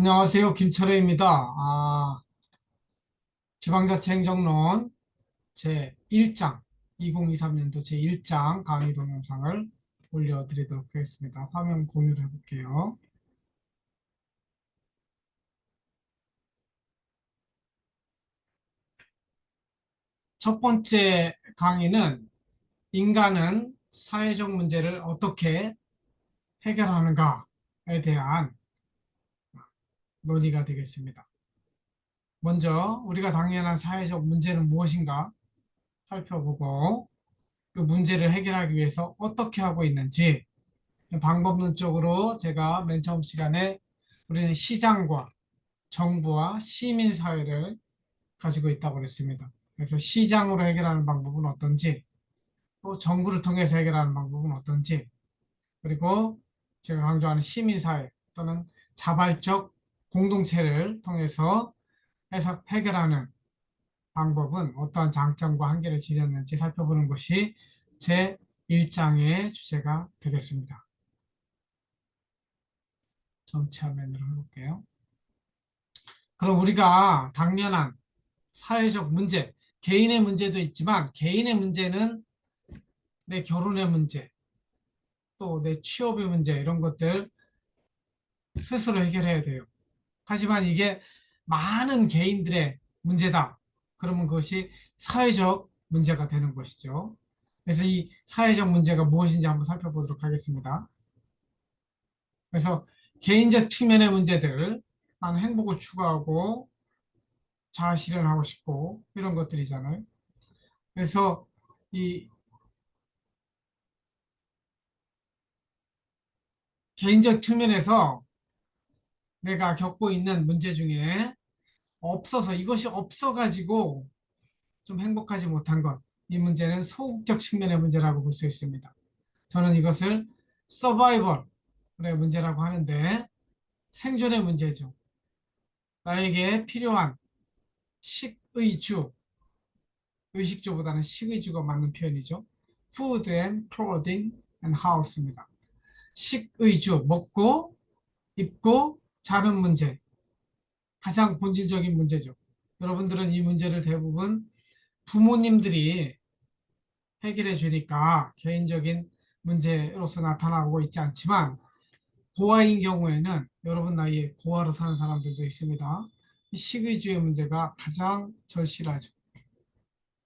안녕하세요. 김철회입니다. 지방자치행정론 제1장, 2023년도 제1장 강의 동영상을 올려드리도록 하겠습니다. 화면 공유를 해볼게요. 첫 번째 강의는 인간은 사회적 문제를 어떻게 해결하는가에 대한 논의가 되겠습니다. 먼저 우리가 당면한 사회적 문제는 무엇인가 살펴보고 그 문제를 해결하기 위해서 어떻게 하고 있는지 방법론적으로 제가 맨 처음 시간에 우리는 시장과 정부와 시민사회를 가지고 있다고 그랬습니다. 그래서 시장으로 해결하는 방법은 어떤지, 또 정부를 통해서 해결하는 방법은 어떤지, 그리고 제가 강조하는 시민사회 또는 자발적 공동체를 통해서 해결하는 방법은 어떠한 장점과 한계를 지녔는지 살펴보는 것이 제 1장의 주제가 되겠습니다. 전체 화면으로 해볼게요. 그럼 우리가 당면한 사회적 문제, 개인의 문제도 있지만 개인의 문제는 내 결혼의 문제, 또 내 취업의 문제 이런 것들 스스로 해결해야 돼요. 하지만 이게 많은 개인들의 문제다. 그러면 그것이 사회적 문제가 되는 것이죠. 그래서 이 사회적 문제가 무엇인지 한번 살펴보도록 하겠습니다. 그래서 개인적 측면의 문제들, 나는 행복을 추구하고 자아 실현하고 싶고 이런 것들이잖아요. 그래서 이 개인적 측면에서 내가 겪고 있는 문제 중에 이것이 없어가지고 좀 행복하지 못한 것, 이 문제는 소극적 측면의 문제라고 볼 수 있습니다. 저는 이것을 서바이벌의 문제라고 하는데 생존의 문제죠. 나에게 필요한 식의주, 의식주보다는 식의주가 맞는 표현이죠. Food and clothing and house입니다. 식의주, 먹고 입고 자는 문제, 가장 본질적인 문제죠. 여러분들은 이 문제를 대부분 부모님들이 해결해 주니까 개인적인 문제로서 나타나고 있지 않지만 고아인 경우에는 여러분 나이에 고아로 사는 사람들도 있습니다. 식의주의 문제가 가장 절실하죠.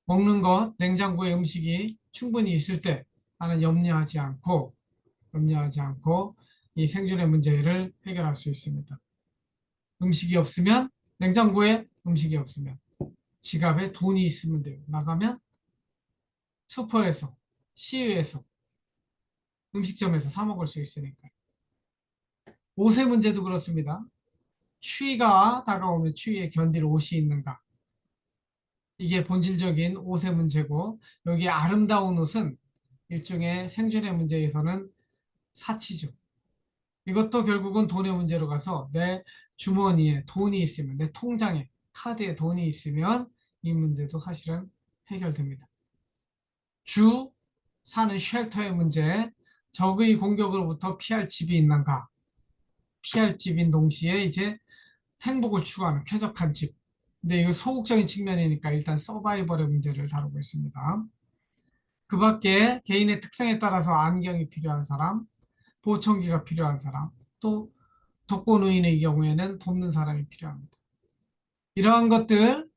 먹는 것, 냉장고에 음식이 충분히 있을 때 나는 염려하지 않고 이 생존의 문제를 해결할 수 있습니다. 음식이 없으면 냉장고에 음식이 없으면 지갑에 돈이 있으면 돼요. 나가면 슈퍼에서 시외에서 음식점에서 사 먹을 수 있으니까. 옷의 문제도 그렇습니다. 추위가 다가오면 추위에 견딜 옷이 있는가. 이게 본질적인 옷의 문제고 여기 아름다운 옷은 일종의 생존의 문제에서는 사치죠. 이것도 결국은 돈의 문제로 가서 내 주머니에 돈이 있으면 내 통장에 카드에 돈이 있으면 이 문제도 사실은 해결됩니다. 사는 쉘터의 문제, 적의 공격으로부터 피할 집이 있는가? 피할 집인 동시에 이제 행복을 추구하는 쾌적한 집. 근데 이거 소극적인 측면이니까 일단 서바이벌의 문제를 다루고 있습니다. 그 밖에 개인의 특성에 따라서 안경이 필요한 사람, 보청기가 필요한 사람, 또 독거노인의 경우에는 돕는 사람이 필요합니다. 이러한 것들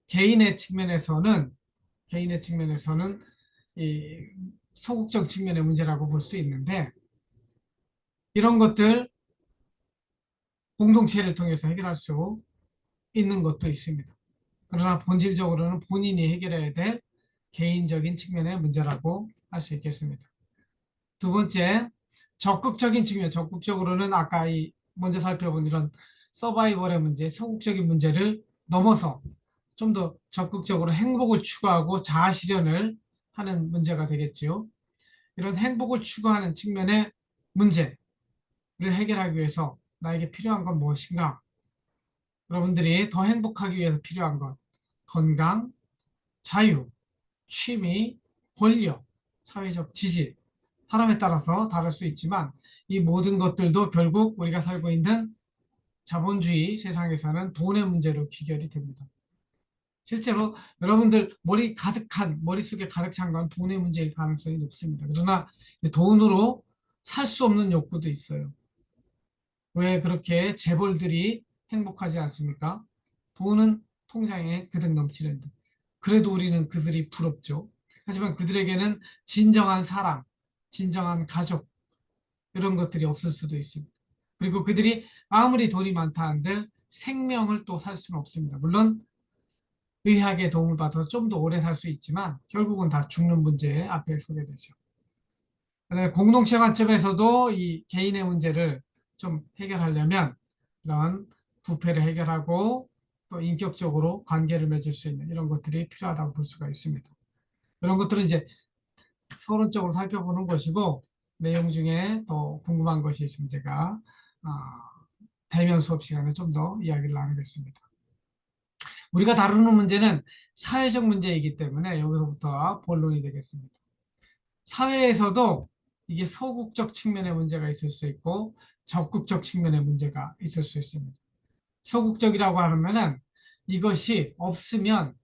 개인의 측면에서는 이 소극적 측면의 문제라고 볼 수 있는데 이런 것들 공동체를 통해서 해결할 수 있는 것도 있습니다. 그러나 본질적으로는 본인이 해결해야 될 개인적인 측면의 문제라고 할 수 있겠습니다. 두 번째, 적극적인 측면, 적극적으로는 아까 먼저 살펴본 이런 서바이벌의 문제, 소극적인 문제를 넘어서 좀 더 적극적으로 행복을 추구하고 자아 실현을 하는 문제가 되겠지요. 이런 행복을 추구하는 측면의 문제를 해결하기 위해서 나에게 필요한 건 무엇인가? 여러분들이 더 행복하기 위해서 필요한 것, 건강, 자유, 취미, 권력, 사회적 지지, 사람에 따라서 다를 수 있지만 이 모든 것들도 결국 우리가 살고 있는 자본주의 세상에서는 돈의 문제로 귀결이 됩니다. 실제로 여러분들 머릿속에 가득 찬 건 돈의 문제일 가능성이 높습니다. 그러나 돈으로 살 수 없는 욕구도 있어요. 왜 그렇게 재벌들이 행복하지 않습니까? 돈은 통장에 그득 넘치는데. 그래도 우리는 그들이 부럽죠. 하지만 그들에게는 진정한 사랑, 진정한 가족, 이런 것들이 없을 수도 있습니다. 그리고 그들이 아무리 돈이 많다 한들 생명을 또 살 수는 없습니다. 물론 의학의 도움을 받아서 좀 더 오래 살 수 있지만 결국은 다 죽는 문제 앞에 서게 되죠. 공동체 관점에서도 이 개인의 문제를 좀 해결하려면 이런 부패를 해결하고 또 인격적으로 관계를 맺을 수 있는 이런 것들이 필요하다고 볼 수가 있습니다. 이런 것들은 이제 서론적으로 살펴보는 것이고 내용 중에 더 궁금한 것이 있으면 제가 대면 수업 시간에 좀 더 이야기를 나누겠습니다. 우리가 다루는 문제는 사회적 문제이기 때문에 여기서부터 본론이 되겠습니다. 사회에서도 이게 소극적 측면의 문제가 있을 수 있고 적극적 측면의 문제가 있을 수 있습니다. 소극적이라고 하면은 이것이 없으면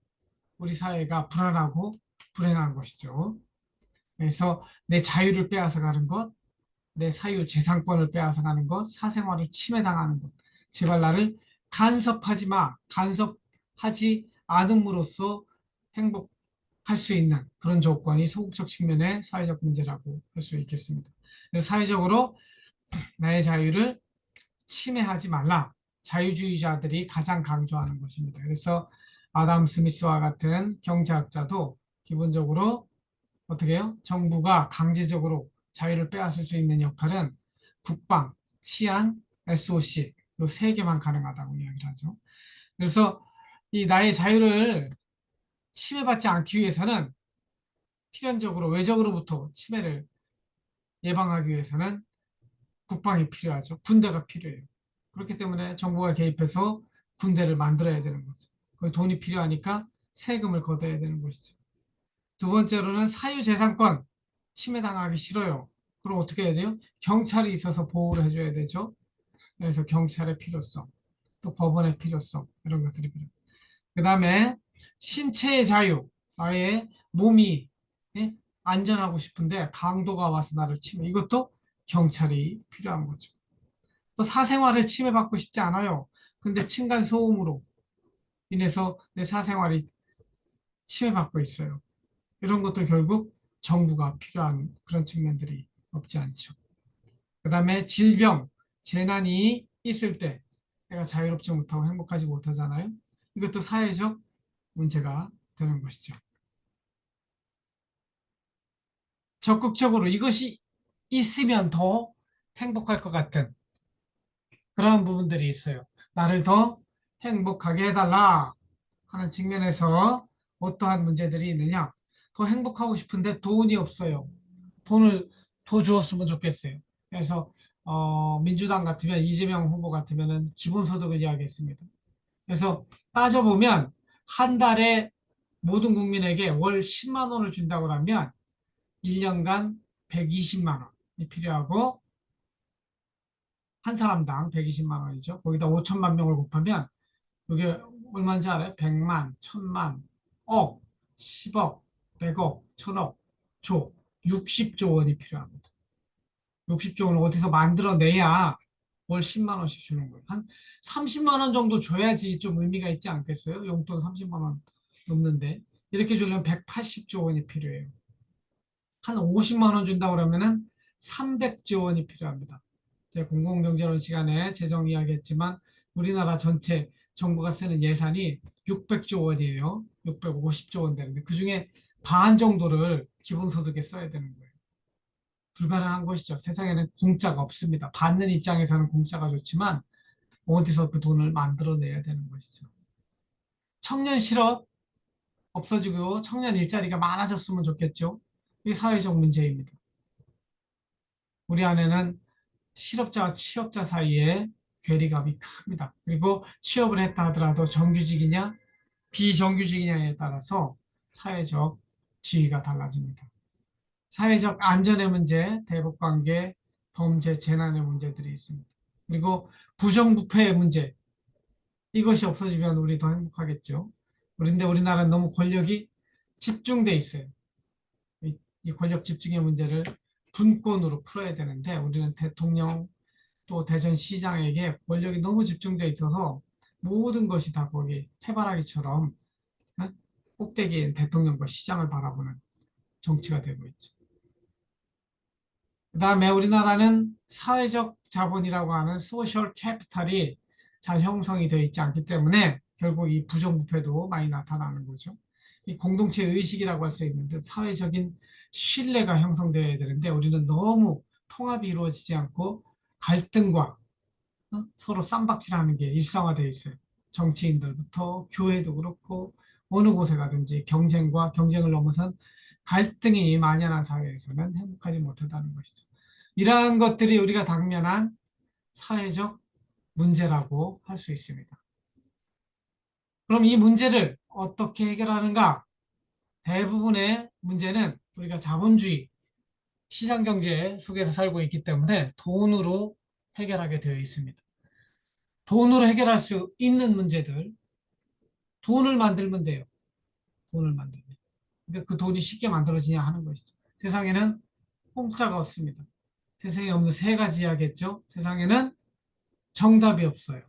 우리 사회가 불안하고 불행한 것이죠. 그래서 내 자유를 빼앗아가는 것, 내 사유 재산권을 빼앗아가는 것, 사생활을 침해당하는 것, 제발 나를 간섭하지 마, 간섭하지 않음으로써 행복할 수 있는 그런 조건이 소극적 측면의 사회적 문제라고 할 수 있겠습니다. 그래서 사회적으로 나의 자유를 침해하지 말라. 자유주의자들이 가장 강조하는 것입니다. 그래서 아담 스미스와 같은 경제학자도 기본적으로 어떻게 해요? 정부가 강제적으로 자유를 빼앗을 수 있는 역할은 국방, 치안, SOC 이 세 개만 가능하다고 이야기를 하죠. 그래서 이 나의 자유를 침해받지 않기 위해서는 필연적으로 외적으로부터 침해를 예방하기 위해서는 국방이 필요하죠. 군대가 필요해요. 그렇기 때문에 정부가 개입해서 군대를 만들어야 되는 거죠. 거기 돈이 필요하니까 세금을 걷어야 되는 것이죠. 두 번째로는 사유재산권 침해당하기 싫어요. 그럼 어떻게 해야 돼요? 경찰이 있어서 보호를 해줘야 되죠. 그래서 경찰의 필요성, 또 법원의 필요성 이런 것들이 필요해요. 그 다음에 신체의 자유, 나의 몸이 예? 안전하고 싶은데 강도가 와서 나를 침해. 이것도 경찰이 필요한 거죠. 또 사생활을 침해받고 싶지 않아요. 근데 층간 소음으로 인해서 내 사생활이 침해받고 있어요. 이런 것들 결국 정부가 필요한 그런 측면들이 없지 않죠. 그 다음에 질병, 재난이 있을 때 내가 자유롭지 못하고 행복하지 못하잖아요. 이것도 사회적 문제가 되는 것이죠. 적극적으로 이것이 있으면 더 행복할 것 같은 그런 부분들이 있어요. 나를 더 행복하게 해달라 하는 측면에서 어떠한 문제들이 있느냐. 더 행복하고 싶은데 돈이 없어요. 돈을 더 주었으면 좋겠어요. 그래서 민주당 같으면 이재명 후보 같으면은 기본소득을 이야기했습니다. 그래서 따져보면 한 달에 모든 국민에게 월 10만 원을 준다고 하면 1년간 120만 원이 필요하고 한 사람당 120만 원이죠. 거기다 5천만 명을 곱하면 이게 얼마인지 알아요? 100만, 1000만, 억, 10억, 100억, 1000억, 조, 60조 원이 필요합니다. 60조 원을 어디서 만들어내야 월 10만 원씩 주는 거예요. 한 30만 원 정도 줘야지 좀 의미가 있지 않겠어요? 용돈 30만 원 넘는데. 이렇게 주려면 180조 원이 필요해요. 한 50만 원 준다고 그러면은 300조 원이 필요합니다. 제가 공공경제론 시간에 재정 이야기했지만 우리나라 전체 정부가 쓰는 예산이 600조 원이에요. 650조 원 되는데 그중에 반 정도를 기본소득에 써야 되는 거예요. 불가능한 것이죠. 세상에는 공짜가 없습니다. 받는 입장에서는 공짜가 좋지만 어디서 그 돈을 만들어내야 되는 것이죠. 청년 실업 없어지고 청년 일자리가 많아졌으면 좋겠죠. 이게 사회적 문제입니다. 우리 안에는 실업자와 취업자 사이에 괴리감이 큽니다. 그리고 취업을 했다 하더라도 정규직이냐 비정규직이냐에 따라서 사회적 지위가 달라집니다. 사회적 안전의 문제, 대북관계, 범죄, 재난의 문제들이 있습니다. 그리고 부정부패의 문제, 이것이 없어지면 우리 더 행복하겠죠. 그런데 우리나라는 너무 권력이 집중돼 있어요. 이 권력 집중의 문제를 분권으로 풀어야 되는데 우리는 대통령 또 대전시장에게 권력이 너무 집중돼 있어서 모든 것이 다 거기 해바라기처럼 어? 꼭대기인 대통령과 시장을 바라보는 정치가 되고 있죠. 그다음에 우리나라는 사회적 자본이라고 하는 소셜 캐피탈이 잘 형성이 되어 있지 않기 때문에 결국 이 부정부패도 많이 나타나는 거죠. 이 공동체 의식이라고 할 수 있는데 사회적인 신뢰가 형성되어야 되는데 우리는 너무 통합이 이루어지지 않고 갈등과 서로 쌈박질하는 게 일상화되어 있어요. 정치인들부터 교회도 그렇고 어느 곳에 가든지 경쟁과 경쟁을 넘어선 갈등이 만연한 사회에서는 행복하지 못하다는 것이죠. 이러한 것들이 우리가 당면한 사회적 문제라고 할 수 있습니다. 그럼 이 문제를 어떻게 해결하는가? 대부분의 문제는 우리가 자본주의, 시장경제 속에서 살고 있기 때문에 돈으로 해결하게 되어 있습니다. 돈으로 해결할 수 있는 문제들, 돈을 만들면 돼요. 돈을 만들면. 그러니까 그 돈이 쉽게 만들어지냐 하는 것이죠. 세상에는 공짜가 없습니다. 세상에 없는 세 가지 이야기했죠. 세상에는 정답이 없어요.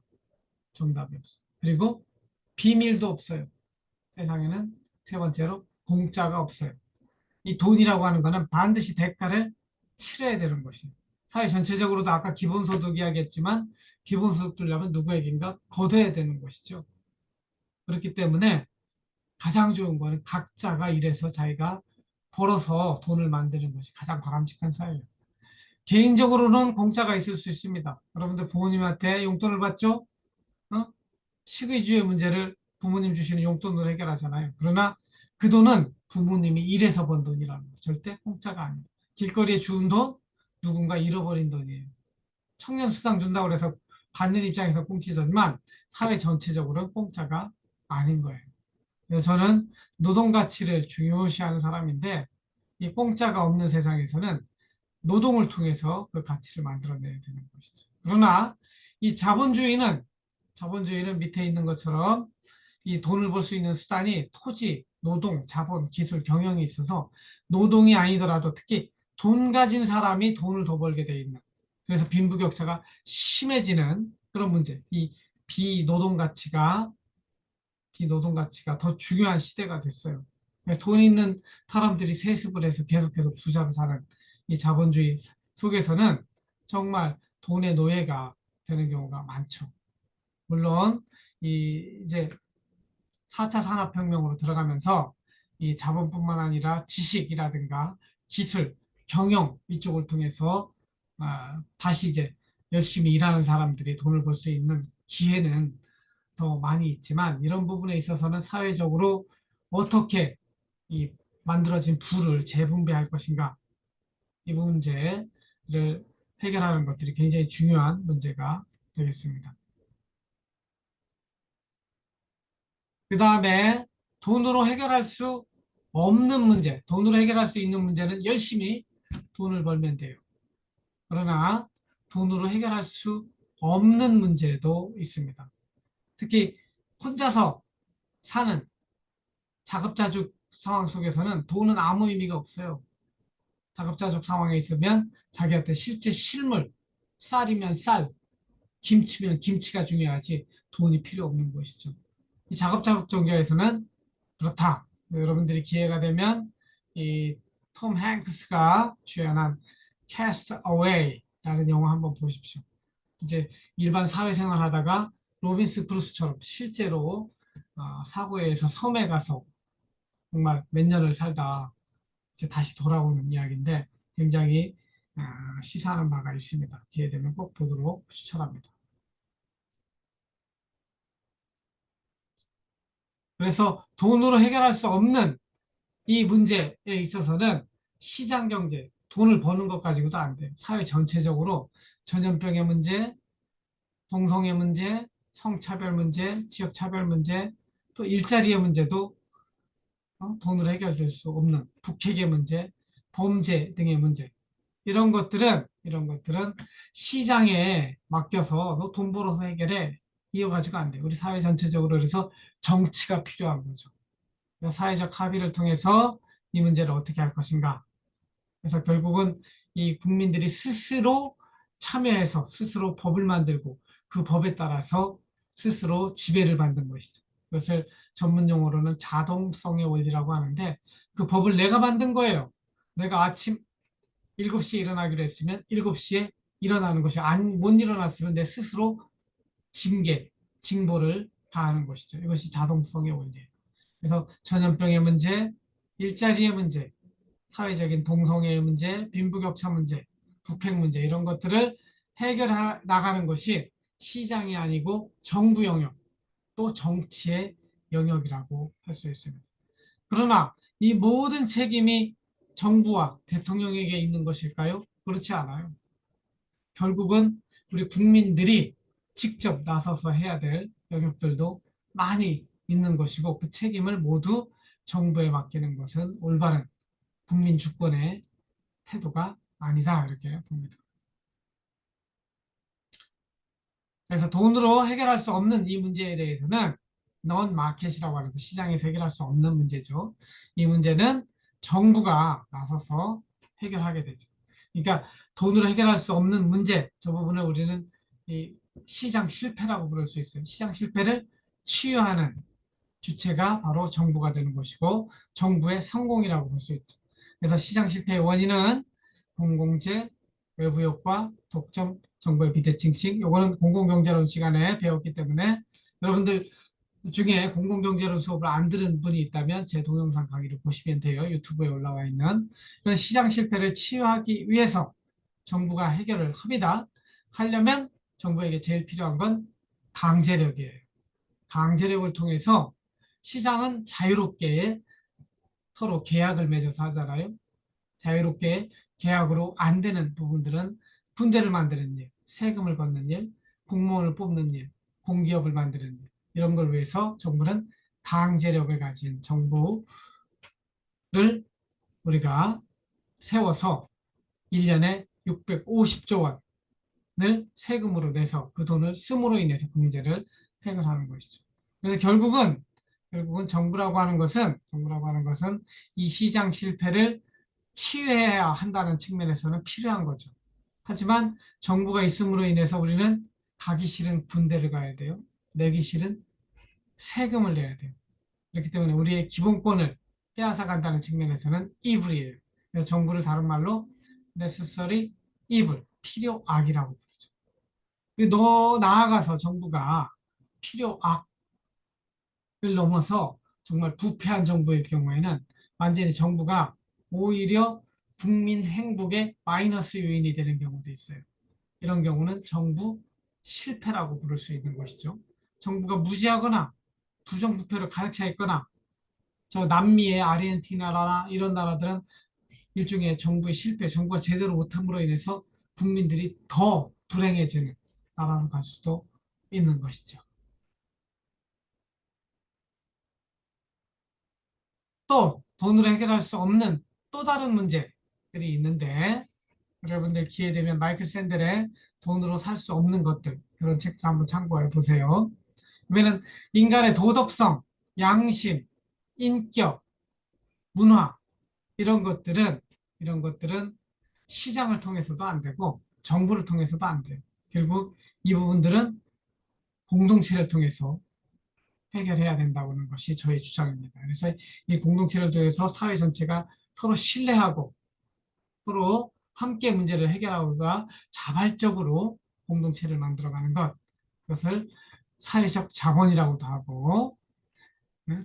정답이 없어요. 그리고 비밀도 없어요. 세상에는 세 번째로 공짜가 없어요. 이 돈이라고 하는 거는 반드시 대가를 치러야 되는 것이에요. 사회 전체적으로도 아까 기본소득 이야기했지만 기본소득 들려면 누구에겐가 거둬야 되는 것이죠. 그렇기 때문에 가장 좋은 거는 각자가 일해서 자기가 벌어서 돈을 만드는 것이 가장 바람직한 사회예요. 개인적으로는 공짜가 있을 수 있습니다. 여러분들 부모님한테 용돈을 받죠? 어? 식의주의 문제를 부모님 주시는 용돈으로 해결하잖아요. 그러나 그 돈은 부모님이 일해서 번 돈이라는 거. 절대 공짜가 아니에요. 길거리에 주운 돈, 누군가 잃어버린 돈이에요. 청년 수당 준다고 해서 받는 입장에서 공짜지만 사회 전체적으로는 공짜가 아닌 거예요. 그래서 저는 노동 가치를 중요시하는 사람인데 이 공짜가 없는 세상에서는 노동을 통해서 그 가치를 만들어내야 되는 것이죠. 그러나 이 자본주의는 밑에 있는 것처럼 이 돈을 벌 수 있는 수단이 토지, 노동, 자본, 기술, 경영이 있어서 노동이 아니더라도 특히 돈 가진 사람이 돈을 더 벌게 돼 있는 그래서 빈부격차가 심해지는 그런 문제. 이 비노동 가치가 비노동 가치가 더 중요한 시대가 됐어요. 돈 있는 사람들이 세습을 해서 계속해서 부자로 사는 이 자본주의 속에서는 정말 돈의 노예가 되는 경우가 많죠. 물론 이제 4차 산업혁명으로 들어가면서 이 자본뿐만 아니라 지식이라든가 기술, 경영 이쪽을 통해서 다시 이제 열심히 일하는 사람들이 돈을 벌 수 있는 기회는 더 많이 있지만 이런 부분에 있어서는 사회적으로 어떻게 이 만들어진 부를 재분배할 것인가 이 문제를 해결하는 것들이 굉장히 중요한 문제가 되겠습니다. 그 다음에 돈으로 해결할 수 없는 문제, 돈으로 해결할 수 있는 문제는 열심히 돈을 벌면 돼요. 그러나 돈으로 해결할 수 없는 문제도 있습니다. 특히 혼자서 사는 자급자족 상황 속에서는 돈은 아무 의미가 없어요. 자급자족 상황에 있으면 자기한테 실제 실물, 쌀이면 쌀, 김치면 김치가 중요하지 돈이 필요 없는 것이죠. 이 자급자족 종교에서는 그렇다. 여러분들이 기회가 되면 이 톰 행크스가 주연한 Cast Away라는 영화 한번 보십시오. 이제 일반 사회생활 하다가 로빈스 크루스처럼 실제로 사고에 의해서 섬에 가서 정말 몇 년을 살다 이제 다시 돌아오는 이야기인데 굉장히 시사하는 바가 있습니다. 기회 되면 꼭 보도록 추천합니다. 그래서 돈으로 해결할 수 없는 이 문제에 있어서는 시장 경제, 돈을 버는 것 가지고도 안 돼. 사회 전체적으로 전염병의 문제, 동성애 문제, 성차별 문제, 지역차별 문제, 또 일자리의 문제도 돈으로 해결될 수 없는 북핵의 문제, 범죄 등의 문제. 이런 것들은 시장에 맡겨서 너 돈 벌어서 해결해. 이어가지고 안 돼. 우리 사회 전체적으로 그래서 정치가 필요한 거죠. 사회적 합의를 통해서 이 문제를 어떻게 할 것인가. 그래서 결국은 이 국민들이 스스로 참여해서 스스로 법을 만들고 그 법에 따라서 스스로 지배를 받는 것이죠. 그것을 전문 용어로는 자동성의 원리라고 하는데 그 법을 내가 만든 거예요. 내가 아침 7시에 일어나기로 했으면 7시에 일어나는 것이 못 일어났으면 내 스스로 징계, 징보를 가하는 것이죠. 이것이 자동성의 원리예요. 그래서 전염병의 문제, 일자리의 문제, 사회적인 동성애의 문제, 빈부격차 문제, 북핵 문제 이런 것들을 해결해 나가는 것이 시장이 아니고 정부 영역, 또 정치의 영역이라고 할 수 있습니다. 그러나 이 모든 책임이 정부와 대통령에게 있는 것일까요? 그렇지 않아요. 결국은 우리 국민들이 직접 나서서 해야 될 영역들도 많이 있는 것이고 그 책임을 모두 정부에 맡기는 것은 올바른 국민 주권의 태도가 아니다 이렇게 봅니다. 그래서 돈으로 해결할 수 없는 이 문제에 대해서는 넌 마켓이라고 하는데 시장에서 해결할 수 없는 문제죠. 이 문제는 정부가 나서서 해결하게 되죠. 그러니까 돈으로 해결할 수 없는 문제, 저 부분을 우리는 이 시장 실패라고 부를 수 있어요. 시장 실패를 치유하는 주체가 바로 정부가 되는 것이고 정부의 성공이라고 볼 수 있죠. 그래서 시장 실패의 원인은 공공재, 외부 효과, 독점, 정부의 비대칭식. 요거는 공공경제론 시간에 배웠기 때문에 여러분들 중에 공공경제론 수업을 안 들은 분이 있다면 제 동영상 강의를 보시면 돼요. 유튜브에 올라와 있는. 그런 시장 실패를 치유하기 위해서 정부가 해결을 합니다. 하려면 정부에게 제일 필요한 건 강제력이에요. 강제력을 통해서 시장은 자유롭게 서로 계약을 맺어서 하잖아요. 자유롭게 계약으로 안 되는 부분들은 군대를 만드는 일, 세금을 걷는 일, 공무원을 뽑는 일, 공기업을 만드는 일, 이런 걸 위해서 정부는 강제력을 가진 정부를 우리가 세워서 1년에 650조 원을 세금으로 내서 그 돈을 씀으로 인해서 그 문제를 해결하는 것이죠. 그래서 결국은 정부라고 하는 것은 이 시장 실패를 치유해야 한다는 측면에서는 필요한 거죠. 하지만 정부가 있음으로 인해서 우리는 가기 싫은 군대를 가야 돼요. 내기 싫은 세금을 내야 돼요. 그렇기 때문에 우리의 기본권을 빼앗아 간다는 측면에서는 evil이에요. 그래서 정부를 다른 말로 necessary evil, 필요 악이라고 부르죠. 더 나아가서 정부가 필요 악을 넘어서 정말 부패한 정부의 경우에는 완전히 정부가 오히려 국민 행복의 마이너스 요인이 되는 경우도 있어요. 이런 경우는 정부 실패라고 부를 수 있는 것이죠. 정부가 무지하거나 부정부패로 가득 차 있거나 저 남미의 아르헨티나나 이런 나라들은 일종의 정부의 실패, 정부가 제대로 못함으로 인해서 국민들이 더 불행해지는 나라로 갈 수도 있는 것이죠. 또 돈으로 해결할 수 없는 또 다른 문제들이 있는데 여러분들 기회 되면 마이클 샌델의 돈으로 살 수 없는 것들 그런 책들 한번 참고해 보세요. 그러면 인간의 도덕성, 양심, 인격, 문화 이런 것들은 시장을 통해서도 안 되고 정부를 통해서도 안 돼요. 결국 이 부분들은 공동체를 통해서 해결해야 된다고 하는 것이 저의 주장입니다. 그래서 이 공동체를 통해서 사회 전체가 서로 신뢰하고 서로 함께 문제를 해결하고자 자발적으로 공동체를 만들어가는 것, 그것을 사회적 자본이라고도 하고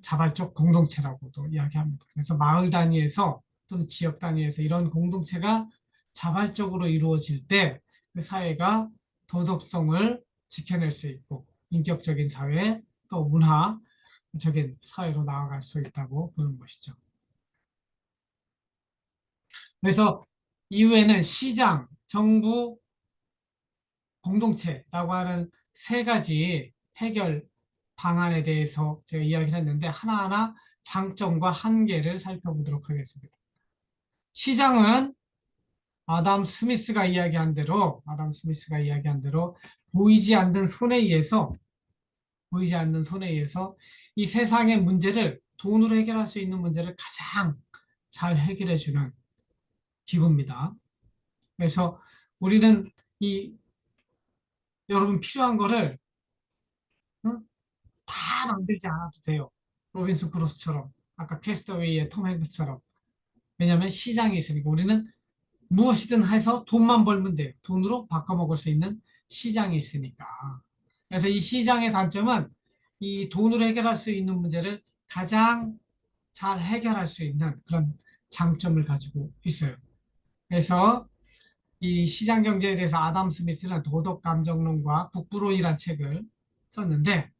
자발적 공동체라고도 이야기합니다. 그래서 마을 단위에서 또는 지역 단위에서 이런 공동체가 자발적으로 이루어질 때 그 사회가 도덕성을 지켜낼 수 있고 인격적인 사회 또 문화적인 사회로 나아갈 수 있다고 보는 것이죠. 그래서 이후에는 시장, 정부, 공동체라고 하는 세 가지 해결 방안에 대해서 제가 이야기를 했는데 하나하나 장점과 한계를 살펴보도록 하겠습니다. 시장은 아담 스미스가 이야기한 대로 보이지 않는 손에 의해서 보이지 않는 손에 의해서 이 세상의 문제를 돈으로 해결할 수 있는 문제를 가장 잘 해결해주는 기구입니다. 그래서 우리는 이 여러분 필요한 거를 응? 다 만들지 않아도 돼요. 로빈슨 크루소처럼 아까 캐스터웨이의 톰 행크스처럼. 왜냐하면 시장이 있으니까 우리는 무엇이든 해서 돈만 벌면 돼요. 돈으로 바꿔먹을 수 있는 시장이 있으니까. 그래서 이 시장의 단점은 이 돈으로 해결할 수 있는 문제를 가장 잘 해결할 수 있는 그런 장점을 가지고 있어요. 그래서 이 시장 경제에 대해서 아담 스미스는 도덕 감정론과 국부론이라는 책을 썼는데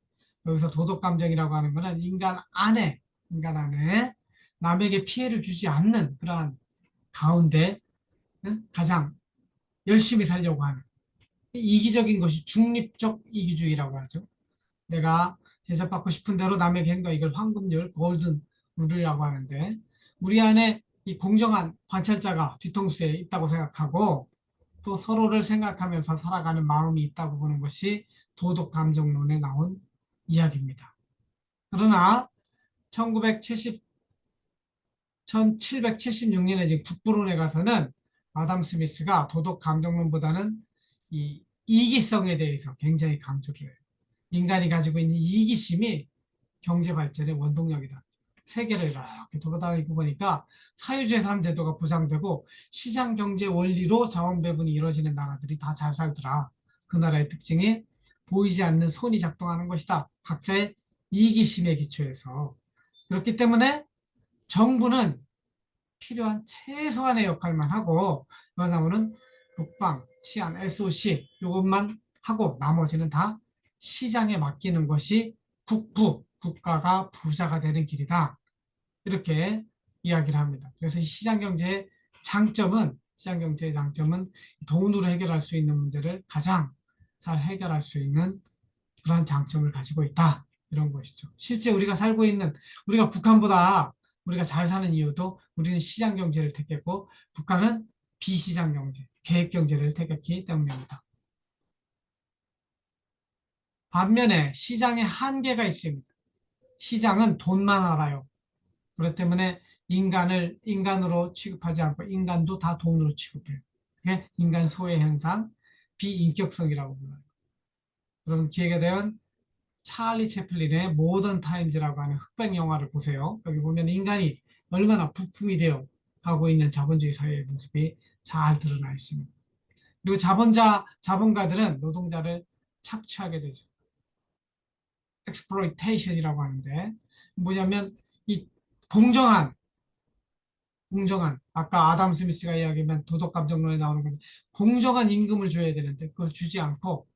여기서 도덕 감정이라고 하는 것은 인간 안에 남에게 피해를 주지 않는 그러한 가운데 가장 열심히 살려고 하는 이기적인 것이 중립적 이기주의라고 하죠. 내가 대접받고 싶은 대로 남에게 행동 이걸 황금률 골든 룰이라고 하는데 우리 안에 이 공정한 관찰자가 뒤통수에 있다고 생각하고 또 서로를 생각하면서 살아가는 마음이 있다고 보는 것이 도덕 감정론에 나온 이야기입니다. 그러나 1970, 1776년에 이제 국부론에 가서는 아담 스미스가 도덕 감정론보다는 이 이기성에 대해서 굉장히 강조를 해요. 인간이 가지고 있는 이기심이 경제 발전의 원동력이다. 세계를 이렇게 돌아다니고 보니까 사유재산 제도가 보장되고 시장 경제 원리로 자원 배분이 이루어지는 나라들이 다 잘 살더라. 그 나라의 특징이 보이지 않는 손이 작동하는 것이다. 각자의 이기심에 기초해서. 그렇기 때문에 정부는 필요한 최소한의 역할만 하고 여당은 국방, 치안, SOC 이것만 하고 나머지는 다 시장에 맡기는 것이 국가가 부자가 되는 길이다. 이렇게 이야기를 합니다. 그래서 시장 경제의 장점은 돈으로 해결할 수 있는 문제를 가장 잘 해결할 수 있는 그런 장점을 가지고 있다. 이런 것이죠. 실제 우리가 북한보다 우리가 잘 사는 이유도 우리는 시장 경제를 택했고 북한은 비시장 경제, 계획 경제를 택했기 때문입니다. 반면에 시장에 한계가 있습니다. 시장은 돈만 알아요. 그렇기 때문에 인간을 인간으로 취급하지 않고 인간도 다 돈으로 취급해요. 그게 인간 소외 현상, 비인격성이라고 불러요. 여러분 기회가 되면 찰리 채플린의 모던 타임즈라고 하는 흑백 영화를 보세요. 여기 보면 인간이 얼마나 부품이 되어 가고 있는 자본주의 사회의 모습이 잘 드러나 있습니다. 그리고 자본가들은 노동자를 착취하게 되죠. exploitation이라고 하는데 뭐냐면 이 공정한 아까 아담 스미스가 이야기한 도덕 감정론에 나오는 건데 공정한 임금을 줘야 되는데 그걸 주지 않고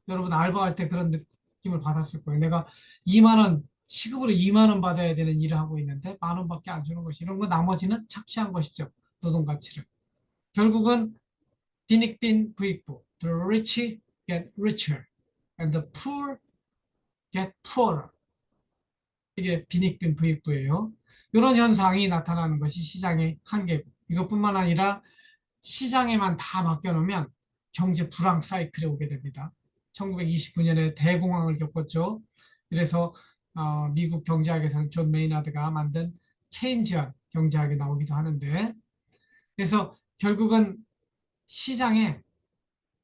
여러분 알바할 때 그런 느낌을 받았을 거예요. 내가 2만 원 시급으로 2만 원 받아야 되는 일을 하고 있는데 만 원밖에 안 주는 것이 이런 거 나머지는 착취한 것이죠. 노동 가치를. 결국은 빈익빈 부익부 The rich get richer and the poor get poorer. 이게 빈익빈 부익부예요. 이런 현상이 나타나는 것이 시장의 한계고 이것뿐만 아니라 시장에만 다 맡겨놓으면 경제 불황 사이클에 오게 됩니다. 1929년에 대공황을 겪었죠. 그래서 미국 경제학에서는 존 메이나드가 만든 케인지안 경제학이 나오기도 하는데 그래서 결국은 시장의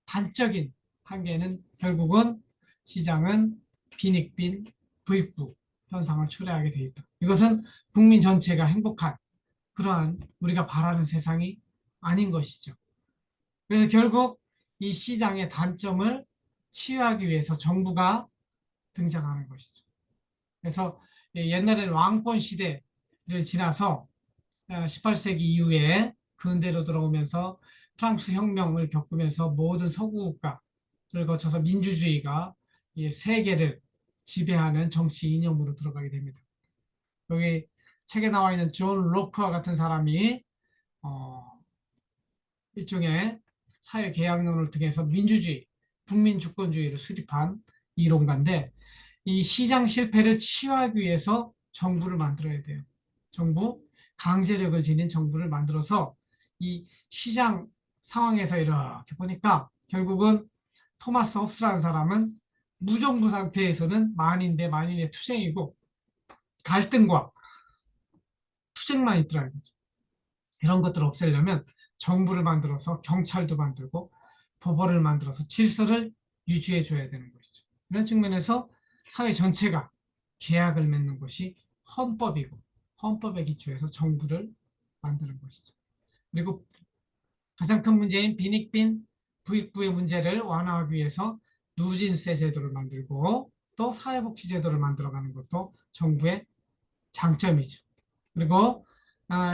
단적인 한계는 결국은 시장은 빈익빈 부익부 현상을 초래하게 돼 있다. 이것은 국민 전체가 행복한 그러한 우리가 바라는 세상이 아닌 것이죠. 그래서 결국 이 시장의 단점을 치유하기 위해서 정부가 등장하는 것이죠. 그래서 옛날에는 왕권 시대를 지나서 18세기 이후에 근대로 들어오면서 프랑스 혁명을 겪으면서 모든 서구 국가를 거쳐서 민주주의가 세계를 지배하는 정치 이념으로 들어가게 됩니다. 여기 책에 나와 있는 존 로크와 같은 사람이 어, 일종의 사회계약론을 통해서 민주주의, 국민주권주의를 수립한 이론가인데 이 시장 실패를 치유하기 위해서 정부를 만들어야 돼요. 강제력을 지닌 정부를 만들어서 이 시장 상황에서 이렇게 보니까 결국은 토마스 홉스라는 사람은 무정부 상태에서는 만인 대 만인의 투쟁이고 갈등과 투쟁만 있더라고요. 이런 것들을 없애려면 정부를 만들어서 경찰도 만들고 법원을 만들어서 질서를 유지해 줘야 되는 것이죠. 이런 측면에서 사회 전체가 계약을 맺는 것이 헌법이고 헌법에 기초해서 정부를 만드는 것이죠. 그리고 가장 큰 문제인 빈익빈 부익부의 문제를 완화하기 위해서 누진세 제도를 만들고 또 사회복지제도를 만들어가는 것도 정부의 장점이죠. 그리고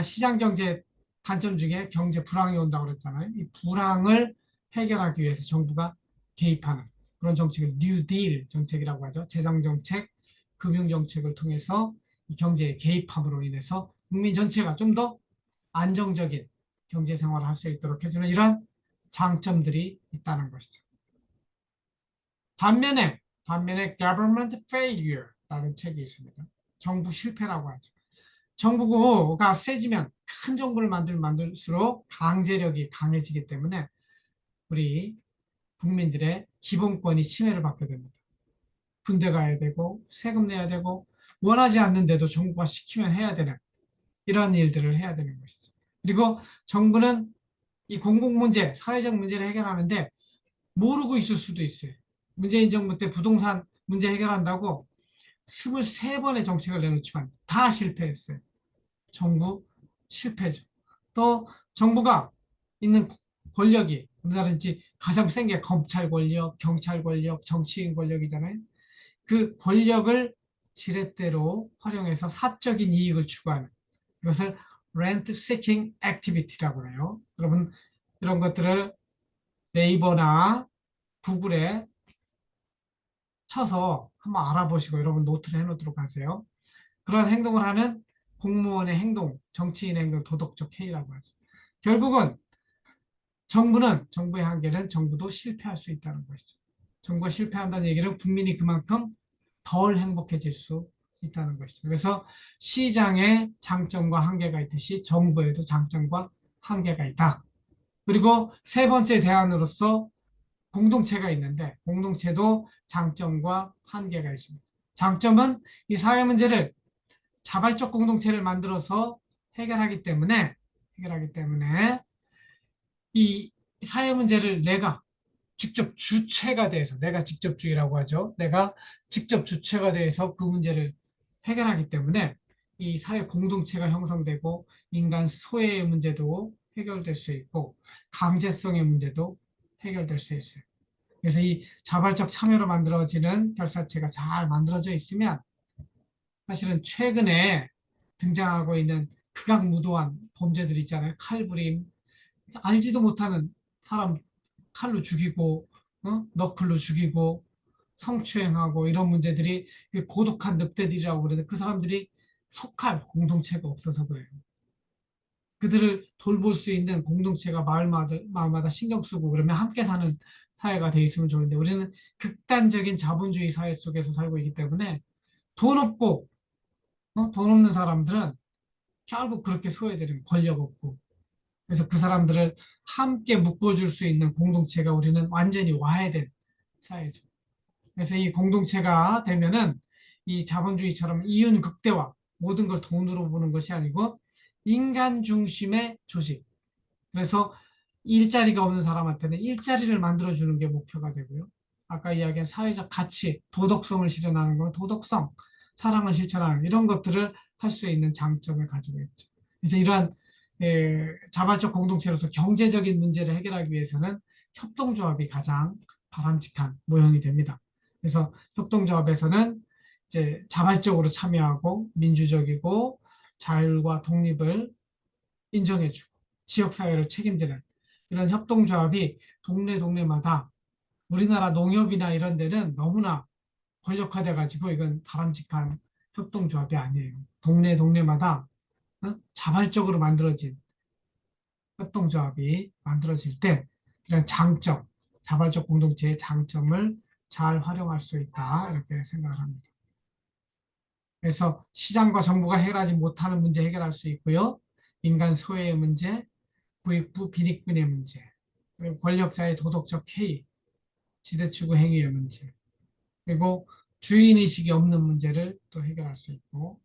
시장경제 단점 중에 경제 불황이 온다고 그랬잖아요. 이 불황을 해결하기 위해서 정부가 개입하는 그런 정책을 뉴딜 정책이라고 하죠. 재정정책, 금융정책을 통해서 이 경제에 개입함으로 인해서 국민 전체가 좀 더 안정적인 경제 생활을 할 수 있도록 해주는 이런 장점들이 있다는 것이죠. 반면에 Government Failure라는 책이 있습니다. 정부 실패라고 하죠. 정부가 세지면 큰 정부를 만들면 만들수록 강제력이 강해지기 때문에 우리 국민들의 기본권이 침해를 받게 됩니다. 군대 가야 되고 세금 내야 되고 원하지 않는데도 정부가 시키면 해야 되는 이런 일들을 해야 되는 것이죠. 그리고 정부는 이 공공문제, 사회적 문제를 해결하는데 모르고 있을 수도 있어요. 문재인 정부 때 부동산 문제 해결한다고 23번의 정책을 내놓지만 다 실패했어요. 정부 실패죠. 또 정부가 있는 권력이 우리나라인지 가장 센 게 검찰 권력, 경찰 권력, 정치인 권력이잖아요. 그 권력을 지렛대로 활용해서 사적인 이익을 추구하는 이것을 rent seeking activity라고 해요. 여러분 이런 것들을 네이버나 구글에 쳐서 한번 알아보시고 여러분 노트를 해놓도록 하세요. 그런 행동을 하는 공무원의 행동, 정치인의 행동, 도덕적 해이라고 하죠. 결국은 정부의 한계는 정부도 실패할 수 있다는 것이죠. 정부가 실패한다는 얘기는 국민이 그만큼 덜 행복해질 수 있다는 것이죠. 그래서 시장에 장점과 한계가 있듯이 정부에도 장점과 한계가 있다. 그리고 세 번째 대안으로서 공동체가 있는데 공동체도 장점과 한계가 있습니다. 장점은 이 사회 문제를 자발적 공동체를 만들어서 해결하기 때문에 이 사회 문제를 내가 직접 주체가 돼서 내가 직접주의라고 하죠. 내가 직접 주체가 돼서 그 문제를 해결하기 때문에 이 사회 공동체가 형성되고 인간 소외의 문제도 해결될 수 있고 강제성의 문제도 해결될 수 있어요. 그래서 이 자발적 참여로 만들어지는 결사체가 잘 만들어져 있으면 사실은 최근에 등장하고 있는 극악무도한 범죄들 있잖아요. 칼부림, 알지도 못하는 사람 칼로 죽이고, 너클로 죽이고, 성추행하고 이런 문제들이 고독한 늑대들이라고 그러는데 그 사람들이 속할 공동체가 없어서 그래요. 그들을 돌볼 수 있는 공동체가 마을마다 신경 쓰고 그러면 함께 사는 사회가 돼 있으면 좋은데 우리는 극단적인 자본주의 사회 속에서 살고 있기 때문에 돈 없고 돈 없는 사람들은 결국 그렇게 소외되는 권력 없고 그래서 그 사람들을 함께 묶어줄 수 있는 공동체가 우리는 완전히 와해된 사회죠. 그래서 이 공동체가 되면은 이 자본주의처럼 이윤 극대화 모든 걸 돈으로 보는 것이 아니고 인간 중심의 조직. 그래서 일자리가 없는 사람한테는 일자리를 만들어주는 게 목표가 되고요. 아까 이야기한 사회적 가치, 도덕성을 실현하는 건 도덕성, 사랑을 실천하는 이런 것들을 할 수 있는 장점을 가지고 있죠. 그래서 이러한 자발적 공동체로서 경제적인 문제를 해결하기 위해서는 협동조합이 가장 바람직한 모형이 됩니다. 그래서 협동조합에서는 이제 자발적으로 참여하고 민주적이고 자율과 독립을 인정해주고 지역사회를 책임지는 이런 협동조합이 동네마다 우리나라 농협이나 이런 데는 너무나 권력화돼 가지고 이건 바람직한 협동조합이 아니에요. 동네마다 자발적으로 만들어진 협동조합이 만들어질 때 이런 장점, 자발적 공동체의 장점을 잘 활용할 수 있다 이렇게 생각을 합니다. 그래서 시장과 정부가 해결하지 못하는 문제 해결할 수 있고요. 인간 소외의 문제, 부익부, 빈익빈의 문제, 그리고 권력자의 도덕적 해이, 지대추구 행위의 문제, 그리고 주인의식이 없는 문제를 또 해결할 수 있고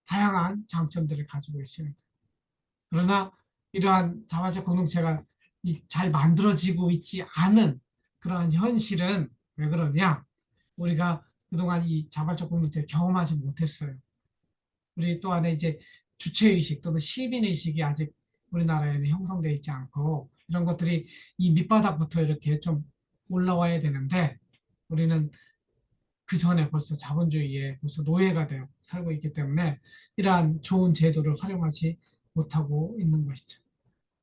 다양한 장점들을 가지고 있습니다. 그러나 이러한 자발적 공동체가 잘 만들어지고 있지 않은 그러한 현실은 왜 그러냐? 우리가 그동안 이 자발적 공동체를 경험하지 못했어요. 우리 또 안에 이제 주체의식 또는 시민의식이 아직 우리나라에는 형성되어 있지 않고 이런 것들이 이 밑바닥부터 이렇게 좀 올라와야 되는데 우리는 그 전에 벌써 자본주의에 벌써 노예가 되어 살고 있기 때문에 이러한 좋은 제도를 활용하지 못하고 있는 것이죠.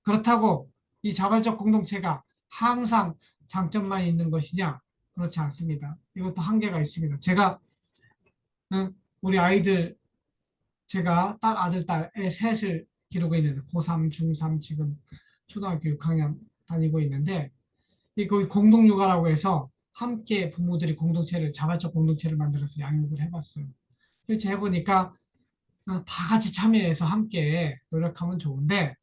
그렇다고 이 자발적 공동체가 항상 장점만 있는 것이냐? 그렇지 않습니다. 이것도 한계가 있습니다. 제가 우리 아이들 제가 아들, 딸의 셋을 기르고 있는데 고3, 중3 지금 초등학교 6학년 다니고 있는데 이 거기 공동육아라고 해서 함께 부모들이 공동체를 자발적 공동체를 만들어서 양육을 해봤어요. 실제 해보니까 다 같이 참여해서 함께 노력하면 좋은데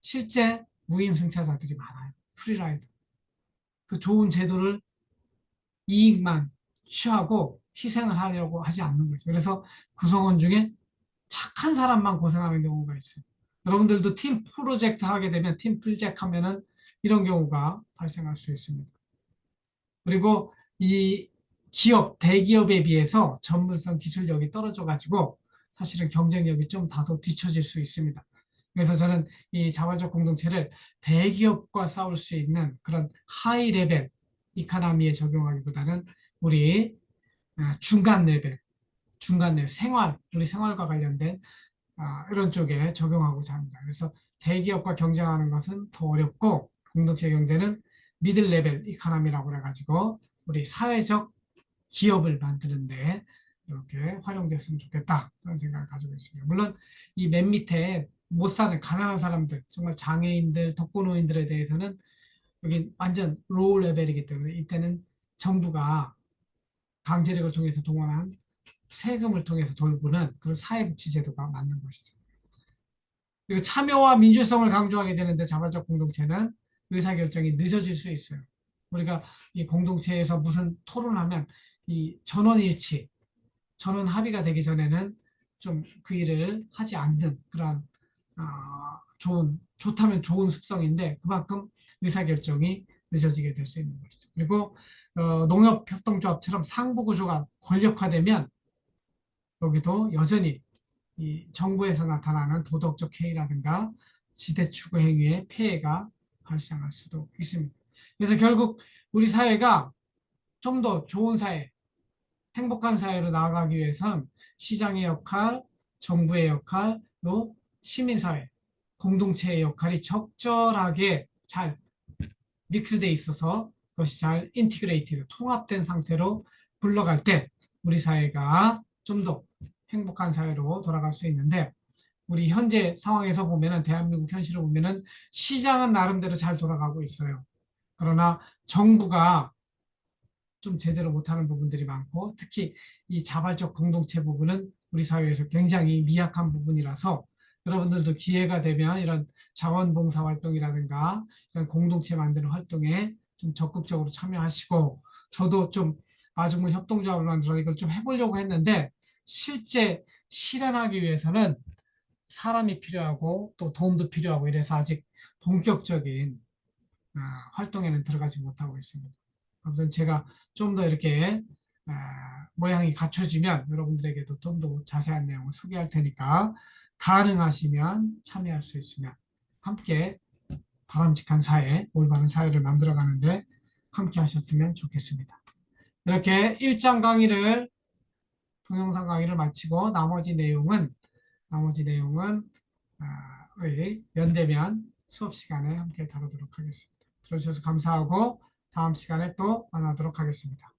실제 무임승차자들이 많아요. 프리라이더. 그 좋은 제도를 이익만 취하고 희생을 하려고 하지 않는 거죠. 그래서 구성원 중에 착한 사람만 고생하는 경우가 있어요. 여러분들도 팀 프로젝트 하게 되면 팀 프로젝트 하면은 이런 경우가 발생할 수 있습니다. 그리고 이 기업, 대기업에 비해서 전문성 기술력이 떨어져 가지고 사실은 경쟁력이 좀 다소 뒤처질 수 있습니다. 그래서 저는 이 자발적 공동체를 대기업과 싸울 수 있는 그런 하이 레벨 이카나미에 적용하기보다는 우리 중간 레벨 생활, 우리 생활과 관련된 이런 쪽에 적용하고자 합니다. 그래서 대기업과 경쟁하는 것은 더 어렵고 공동체 경제는 미들 레벨 이카나미라고 해가지고 우리 사회적 기업을 만드는데 이렇게 활용됐으면 좋겠다 그런 생각을 가지고 있습니다. 물론 이 맨 밑에 못 사는 가난한 사람들, 정말 장애인들, 독거노인들에 대해서는 여기 완전 로우 레벨이기 때문에 이때는 정부가 강제력을 통해서 동원한 세금을 통해서 돌보는 그런 사회복지제도가 맞는 것이죠. 그리고 참여와 민주성을 강조하게 되는데 자발적 공동체는 의사결정이 늦어질 수 있어요. 우리가 이 공동체에서 무슨 토론하면 이 전원일치, 전원 합의가 되기 전에는 좀 그 일을 하지 않는 그런 좋다면 좋은 습성인데 그만큼 의사결정이 늦어지게 될 수 있는 것이죠. 그리고 농협협동조합처럼 상부구조가 권력화되면 여기도 여전히 이 정부에서 나타나는 도덕적 해이라든가 지대추구 행위의 폐해가 발생할 수도 있습니다. 그래서 결국 우리 사회가 좀 더 좋은 사회, 행복한 사회로 나아가기 위해서는 시장의 역할, 정부의 역할, 또 시민사회, 공동체의 역할이 적절하게 잘 믹스돼 있어서 그것이 잘 인티그레이티드, 통합된 상태로 굴러갈 때 우리 사회가 좀 더 행복한 사회로 돌아갈 수 있는데 우리 현재 상황에서 보면은 대한민국 현실을 보면은 시장은 나름대로 잘 돌아가고 있어요. 그러나 정부가 좀 제대로 못하는 부분들이 많고 특히 이 자발적 공동체 부분은 우리 사회에서 굉장히 미약한 부분이라서 여러분들도 기회가 되면 이런 자원봉사 활동이라든가 이런 공동체 만드는 활동에 좀 적극적으로 참여하시고 저도 좀 마중물 협동조합을 만들어 이걸 좀 해보려고 했는데 실제 실현하기 위해서는 사람이 필요하고 또 돈도 필요하고 이래서 아직 본격적인 활동에는 들어가지 못하고 있습니다. 아무튼 제가 좀 더 이렇게 모양이 갖춰지면 여러분들에게도 좀 더 자세한 내용을 소개할 테니까 가능하시면 참여할 수 있으면 함께 바람직한 사회, 올바른 사회를 만들어가는데 함께 하셨으면 좋겠습니다. 이렇게 1장 강의를 동영상 강의를 마치고 나머지 내용은 우리 연대면 수업 시간에 함께 다루도록 하겠습니다. 들어주셔서 감사하고 다음 시간에 또 만나도록 하겠습니다.